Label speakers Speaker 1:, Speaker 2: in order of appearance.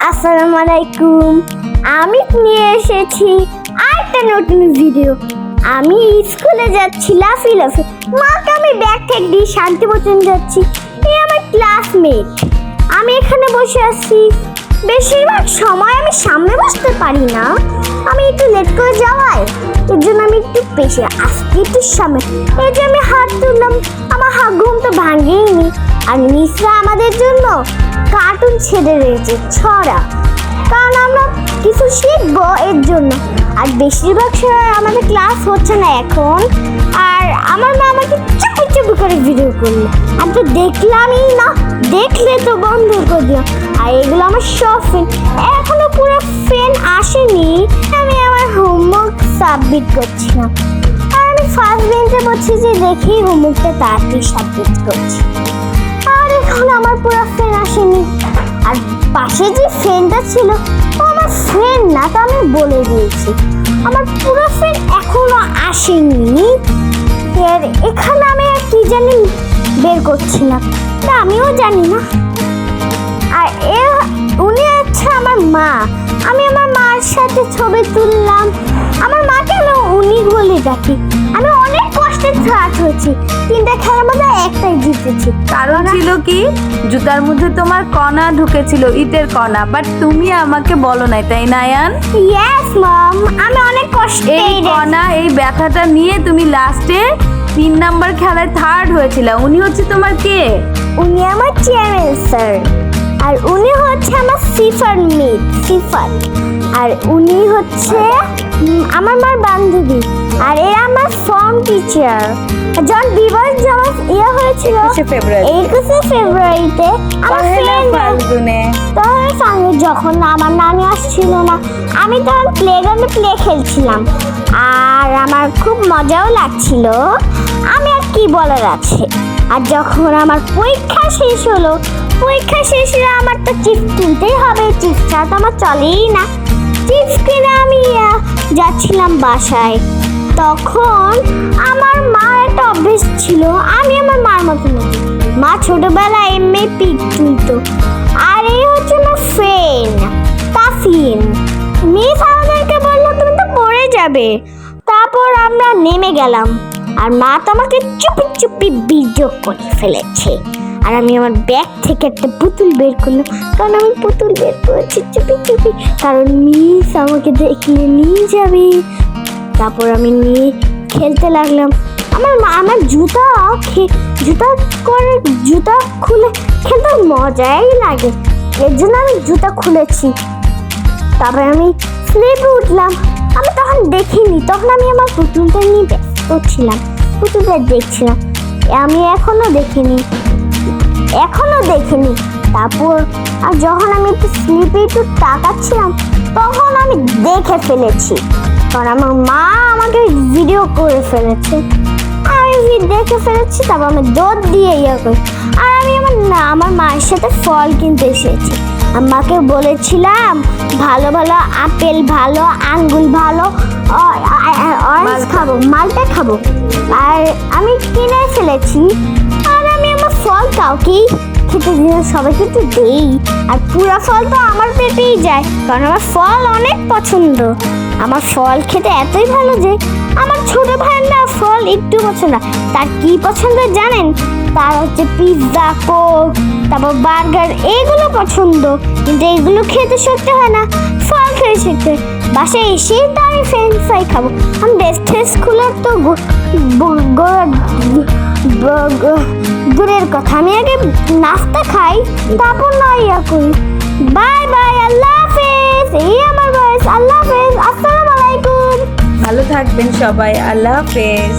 Speaker 1: আসসালামু আলাইকুম। আমি নিয়ে এসেছি আরেকটা নতুন ভিডিও। আমি স্কুলে যাচ্ছি লাফি লাফি, মাকে আমি ব্যাগ ঠেক দিয়ে শান্তিবচন যাচ্ছি। এই আমার ক্লাসমেট। আমি এখানে বসে আছি, বেশিরভাগ সময় আমি সামনে বসতে পারি না, আমি একটু লেট করে যাওয়ায় এর জন্য আমি একটু পেছে আজকে একটু সামনে, এই যে আমি হাত তুললাম, আমার হাত ঘুম তো ভাঙেইনি। আর মিসরা আমাদের জন্য কার্টুন ছেড়ে রয়েছে ছড়া, কারণ আমরা কিছু শিখবো এর জন্য। আর বেশিরভাগ সময় আমাদের ক্লাস হচ্ছে না এখন, আর আমার মা আমাকে চুপি চুপি করে ভিডিও করলো, আমি তো দেখলামই না, দেখলে তো বন্ধ করে দিও। আর এগুলো আমার সব ফ্রেন্ড, এখনো পুরো ফ্রেন্ড আসেনি, আমি আমার হোমওয়ার্ক সাবমিট করছিলাম। আর আমি ফার্স্ট বেঞ্চে বসছি যে দেখি হোমওয়ার্কটা তাড়াতাড়ি সাবমিট করছি। আর এখন আমার পুরো ফ্রেন্ড আসেনি, আর পাশে যে ফ্রেন্ডটা ছিল ও আমার ফ্রেন্ড না, তো আমি বলে দিয়েছি আমার পুরো ফ্রেন্ড এখনো আসেনি। এর এখানে আমি আর কি জানি বের করছিলাম, তা আমিও জানি না। আর উনি হচ্ছে আমার মা, আমি আমার মার সাথে ছবি তুললাম। আমার মাকে আমি উনি বলে ডাকি। আমি অনেক কষ্টে ছাড় হয়েছি, তিনটা খেলার মধ্যে একটাই জিতেছি।
Speaker 2: কারণ ছিল কি, জুতার মধ্যে তোমার কণা ঢুকেছিল, ইটের কণা, বাট তুমি আমাকে বলো নাই, তাই না আয়ান?
Speaker 1: ইয়েস মম, আমি অনেক কষ্টে
Speaker 2: এই কণা, এই ব্যথাটা নিয়ে তুমি লাস্টে 3 নাম্বার খেলায় থার্ড হয়েছিল। উনি হচ্ছে তোমার কে?
Speaker 1: উনি আমার চেয়ারম্যান স্যার, আর উনি হচ্ছে আমার সিফার মেট সিফার, আর উনি হচ্ছে আমার মার বান্ধবী, আর এরা আমার ফর্ম টিচার। যখন দিবস যখন হয়েছিল 21 ফেব্রুয়ারিতে আমার সঙ্গে, যখন আমার নানি আসছিল না, আমি তখন প্লেগ্রাউন্ডে প্লে খেলছিলাম, আর আমার খুব মজাও লাগছিল। আমি আর কি বলার আছে। আর যখন আমার পরীক্ষা শেষ হলো, পরীক্ষা শেষে আমার তো চিপস কিনতেই হবে, চিপস ছাড়া তো আমার চলেই না। চিপস কিনে আমি যাচ্ছিলাম বাসায়, তখন আমার মা একটা অভ্যেস ছিল, আমি আমার মার মতো না, মা ছোটবেলায় এমনি পিক তুলতো। আর এই হচ্ছে আমার ফ্রেন্ড তাফিন। মিস আমাদেরকে বললো তুমি তো পড়ে যাবে, তারপর আমরা নেমে গেলাম, আর মা তো আমাকে চুপি চুপি ভিডিও করে ফেলেছে। আর আমি আমার ব্যাগ থেকে একটা পুতুল বের করলাম, কারণ আমি পুতুল বের করেছি চুপি চুপি, কারণ মিস আমাকে দেখলে নিয়ে যাবে। তারপর আমি নিয়ে খেলতে লাগলাম। আমার জুতা খুলে খেলতে মজাই লাগে, এর জন্য আমি জুতা খুলেছি। তারপরে আমি স্লিপে উঠলাম। আমি তখন দেখিনি, তখন আমি আমার পুতুলটা নিয়ে ব্যস্ত ছিলাম, পুতুলটা দেখছিলাম। আমি এখনো দেখিনি। তারপর আর যখন আমি একটু স্লিপে একটু তাকাচ্ছিলাম, তখন আমি দেখে ফেলেছি, কারণ আমার মা আমাকে ভিডিও করে ফেলেছে। আমি দেখে ফেলেছি, তারপর আমি দৌড় দিয়ে করি। আর আমি আমার মায়ের সাথে ফল কিনতে এসেছি। আমাকে বলেছিলাম ভালো ভালো আপেল ভালো, আঙ্গুর ভালো, অরেঞ্জ খাবো, মালটা খাবো, আর আমি কিনে ফেলেছি। আর আমি আমার ফল কাউকেই খেতে দিই, সবাইকে একটু দেই, আর পুরো ফল তো আমার পেটেই যায়, কারণ আমার ফল অনেক পছন্দ। আমার ফল খেতে এতই ভালো যে আমার ছোট ভাইয়ের না ফল একটু পছন্দ। তার কি পছন্দ জানেন? তার হচ্ছে পিৎজা, কোক, তারপর বার্গার, এইগুলো পছন্দ, কিন্তু এইগুলো খেতে শিখতে হয় না, ফল খেয়ে শিখতে। বাসায় এসেই তো আমি ফ্রেঞ্চ ফ্রাই খাবো। আমি ড্রেস খুলে তো দূরের কথা, আমি আগে নাস্তা খাই, তারপর না করি। বাই বাই, আল্লাহ হাফেজ। এই আমার ভয়েস, আল্লাহ হাফেজ, আসসালামু আলাইকুম।
Speaker 2: ভালো থাকবেন সবাই, আল্লাহ হাফেজ।